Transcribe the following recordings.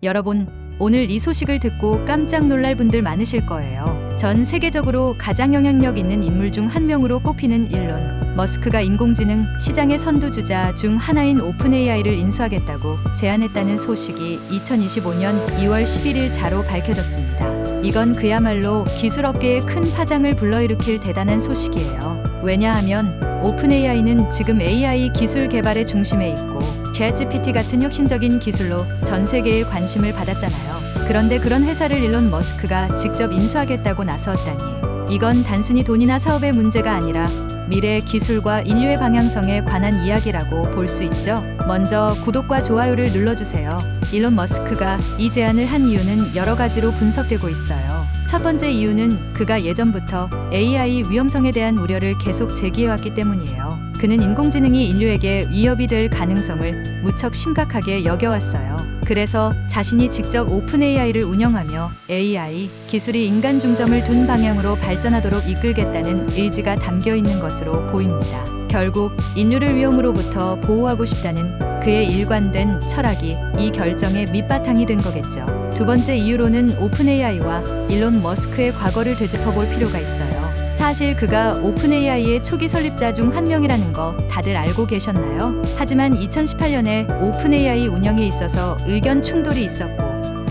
여러분, 오늘 이 소식을 듣고 깜짝 놀랄 분들 많으실 거예요. 전 세계적으로 가장 영향력 있는 인물 중 한 명으로 꼽히는 일론 머스크가 인공지능 시장의 선두주자 중 하나인 오픈AI를 인수하겠다고 제안했다는 소식이 2025년 2월 11일 자로 밝혀졌습니다. 이건 그야말로 기술업계에 큰 파장을 불러일으킬 대단한 소식이에요. 왜냐하면 오픈AI는 지금 AI 기술 개발의 중심에 있고 챗GPT 같은 혁신적인 기술로 전 세계의 관심을 받았잖아요. 그런데 그런 회사를 일론 머스크가 직접 인수하겠다고 나섰다니, 이건 단순히 돈이나 사업의 문제가 아니라 미래의 기술과 인류의 방향성에 관한 이야기라고 볼 수 있죠. 먼저 구독과 좋아요를 눌러주세요. 일론 머스크가 이 제안을 한 이유는 여러 가지로 분석되고 있어요. 첫 번째 이유는 그가 예전부터 AI 위험성에 대한 우려를 계속 제기해왔기 때문이에요. 그는 인공지능이 인류에게 위협이 될 가능성을 무척 심각하게 여겨왔어요. 그래서 자신이 직접 오픈AI를 운영하며 AI 기술이 인간 중점을 둔 방향으로 발전하도록 이끌겠다는 의지가 담겨 있는 것으로 보입니다. 결국 인류를 위험으로부터 보호하고 싶다는 그의 일관된 철학이 이 결정의 밑바탕이 된 거겠죠. 두 번째 이유로는 오픈AI와 일론 머스크의 과거를 되짚어 볼 필요가 있어요. 사실 그가 오픈AI의 초기 설립자 중 한 명이라는 거 다들 알고 계셨나요? 하지만 2018년에 오픈AI 운영에 있어서 의견 충돌이 있었고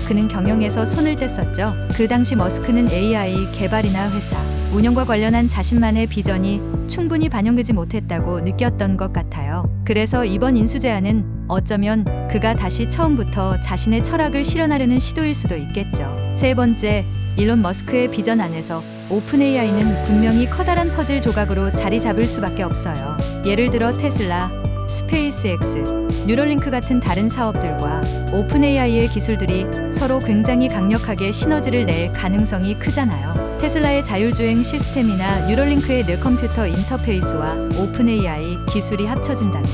그는 경영에서 손을 뗐었죠. 그 당시 머스크는 AI 개발이나 회사 운영과 관련한 자신만의 비전이 충분히 반영되지 못했다고 느꼈던 것 같아요. 그래서 이번 인수 제안은 어쩌면 그가 다시 처음부터 자신의 철학을 실현하려는 시도일 수도 있겠죠. 세 번째, 일론 머스크의 비전 안에서 오픈AI는 분명히 커다란 퍼즐 조각으로 자리 잡을 수밖에 없어요. 예를 들어 테슬라, 스페이스X, 뉴럴링크 같은 다른 사업들과 오픈AI의 기술들이 서로 굉장히 강력하게 시너지를 낼 가능성이 크잖아요. 테슬라의 자율주행 시스템이나 뉴럴링크의 뇌컴퓨터 인터페이스와 오픈AI 기술이 합쳐진다면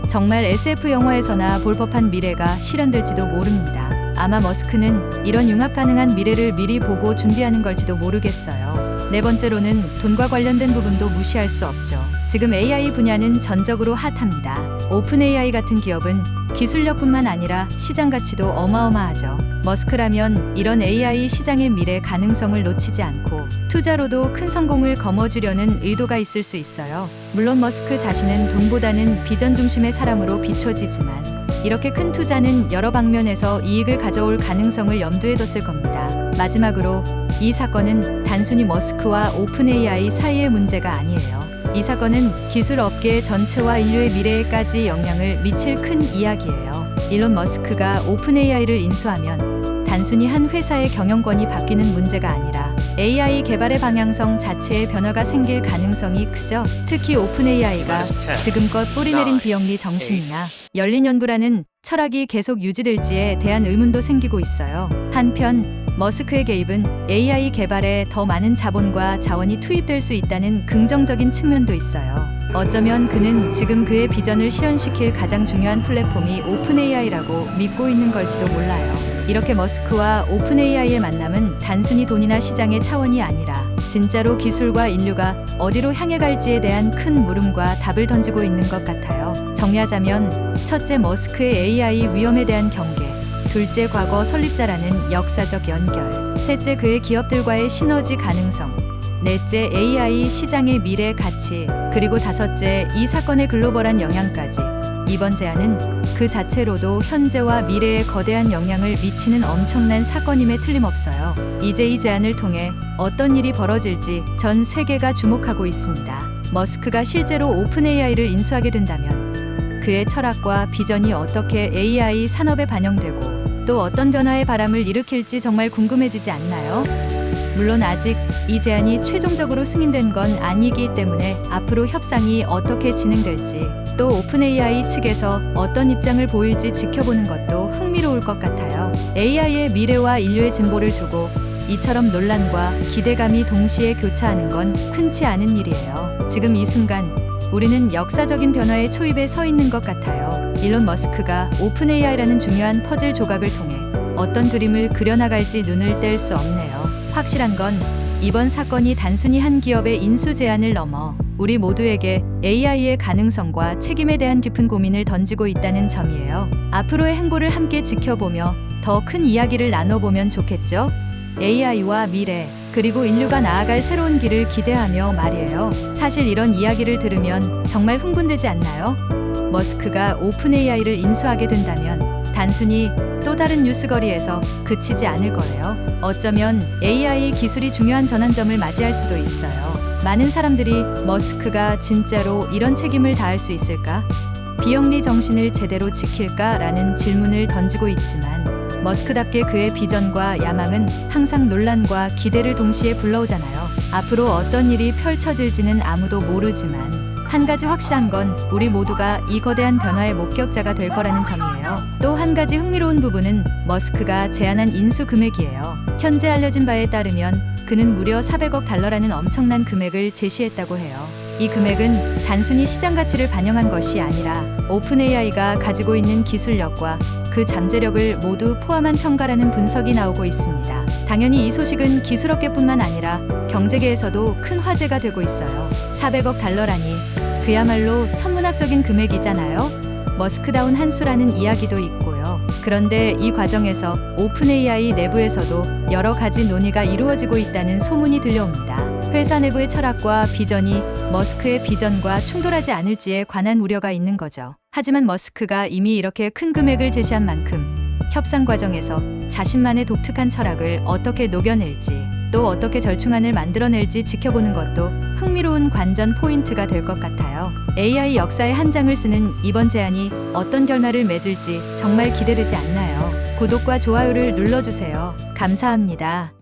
정말 SF 영화에서나 볼 법한 미래가 실현될지도 모릅니다. 아마 머스크는 이런 융합 가능한 미래를 미리 보고 준비하는 걸지도 모르겠어요. 네 번째로는 돈과 관련된 부분도 무시할 수 없죠. 지금 AI 분야는 전적으로 핫합니다. 오픈AI 같은 기업은 기술력뿐만 아니라 시장 가치도 어마어마하죠. 머스크라면 이런 AI 시장의 미래 가능성을 놓치지 않고 투자로도 큰 성공을 거머쥐려는 의도가 있을 수 있어요. 물론 머스크 자신은 돈보다는 비전 중심의 사람으로 비춰지지만 이렇게 큰 투자는 여러 방면에서 이익을 가져올 가능성을 염두에 뒀을 겁니다. 마지막으로 이 사건은 단순히 머스크와 오픈AI 사이의 문제가 아니에요. 이 사건은 기술 업계 전체와 인류의 미래에까지 영향을 미칠 큰 이야기예요. 일론 머스크가 오픈AI를 인수하면 단순히 한 회사의 경영권이 바뀌는 문제가 아니라 AI 개발의 방향성 자체에 변화가 생길 가능성이 크죠. 특히 오픈AI가 지금껏 뿌리내린 비영리 정신이나 열린 연구라는 철학이 계속 유지될지에 대한 의문도 생기고 있어요. 한편 머스크의 개입은 AI 개발에 더 많은 자본과 자원이 투입될 수 있다는 긍정적인 측면도 있어요. 어쩌면 그는 지금 그의 비전을 실현시킬 가장 중요한 플랫폼이 오픈AI라고 믿고 있는 걸지도 몰라요. 이렇게 머스크와 오픈AI의 만남은 단순히 돈이나 시장의 차원이 아니라 진짜로 기술과 인류가 어디로 향해 갈지에 대한 큰 물음과 답을 던지고 있는 것 같아요. 정리하자면 첫째, 머스크의 AI 위험에 대한 경계, 둘째, 과거 설립자라는 역사적 연결, 셋째, 그의 기업들과의 시너지 가능성, 넷째, AI 시장의 미래 가치, 그리고 다섯째, 이 사건의 글로벌한 영향까지. 이번 제안은 그 자체로도 현재와 미래에 거대한 영향을 미치는 엄청난 사건임에 틀림없어요. 이제 이 제안을 통해 어떤 일이 벌어질지 전 세계가 주목하고 있습니다. 머스크가 실제로 오픈AI를 인수하게 된다면 그의 철학과 비전이 어떻게 AI 산업에 반영되고 또 어떤 변화의 바람을 일으킬지 정말 궁금해지지 않나요? 물론 아직 이 제안이 최종적으로 승인된 건 아니기 때문에 앞으로 협상이 어떻게 진행될지 또 오픈AI 측에서 어떤 입장을 보일지 지켜보는 것도 흥미로울 것 같아요. AI의 미래와 인류의 진보를 두고 이처럼 논란과 기대감이 동시에 교차하는 건 흔치 않은 일이에요. 지금 이 순간 우리는 역사적인 변화의 초입에 서 있는 것 같아요. 일론 머스크가 오픈AI라는 중요한 퍼즐 조각을 통해 어떤 그림을 그려나갈지 눈을 뗄 수 없네요. 확실한 건 이번 사건이 단순히 한 기업의 인수 제안을 넘어 우리 모두에게 AI의 가능성과 책임에 대한 깊은 고민을 던지고 있다는 점이에요. 앞으로의 행보를 함께 지켜보며 더 큰 이야기를 나눠보면 좋겠죠? AI와 미래, 그리고 인류가 나아갈 새로운 길을 기대하며 말이에요. 사실 이런 이야기를 들으면 정말 흥분되지 않나요? 머스크가 오픈 AI를 인수하게 된다면 단순히 또 다른 뉴스거리에서 그치지 않을 거예요. 어쩌면 AI 기술이 중요한 전환점을 맞이할 수도 있어요. 많은 사람들이 머스크가 진짜로 이런 책임을 다할 수 있을까? 비영리 정신을 제대로 지킬까라는 질문을 던지고 있지만 머스크답게 그의 비전과 야망은 항상 논란과 기대를 동시에 불러오잖아요. 앞으로 어떤 일이 펼쳐질지는 아무도 모르지만 한 가지 확실한 건 우리 모두가 이 거대한 변화의 목격자가 될 거라는 점이에요. 또 한 가지 흥미로운 부분은 머스크가 제안한 인수 금액이에요. 현재 알려진 바에 따르면 그는 무려 400억 달러라는 엄청난 금액을 제시했다고 해요. 이 금액은 단순히 시장 가치를 반영한 것이 아니라 오픈 AI가 가지고 있는 기술력과 그 잠재력을 모두 포함한 평가라는 분석이 나오고 있습니다. 당연히 이 소식은 기술업계뿐만 아니라 경제계에서도 큰 화제가 되고 있어요. 400억 달러라니 그야말로 천문학적인 금액이잖아요. 머스크다운 한 수라는 이야기도 있고요. 그런데 이 과정에서 오픈 AI 내부에서도 여러 가지 논의가 이루어지고 있다는 소문이 들려옵니다. 회사 내부의 철학과 비전이 머스크의 비전과 충돌하지 않을지에 관한 우려가 있는 거죠. 하지만 머스크가 이미 이렇게 큰 금액을 제시한 만큼 협상 과정에서 자신만의 독특한 철학을 어떻게 녹여낼지 또 어떻게 절충안을 만들어낼지 지켜보는 것도 흥미로운 관전 포인트가 될 것 같아요. AI 역사의 한 장을 쓰는 이번 제안이 어떤 결말을 맺을지 정말 기대되지 않나요? 구독과 좋아요를 눌러주세요. 감사합니다.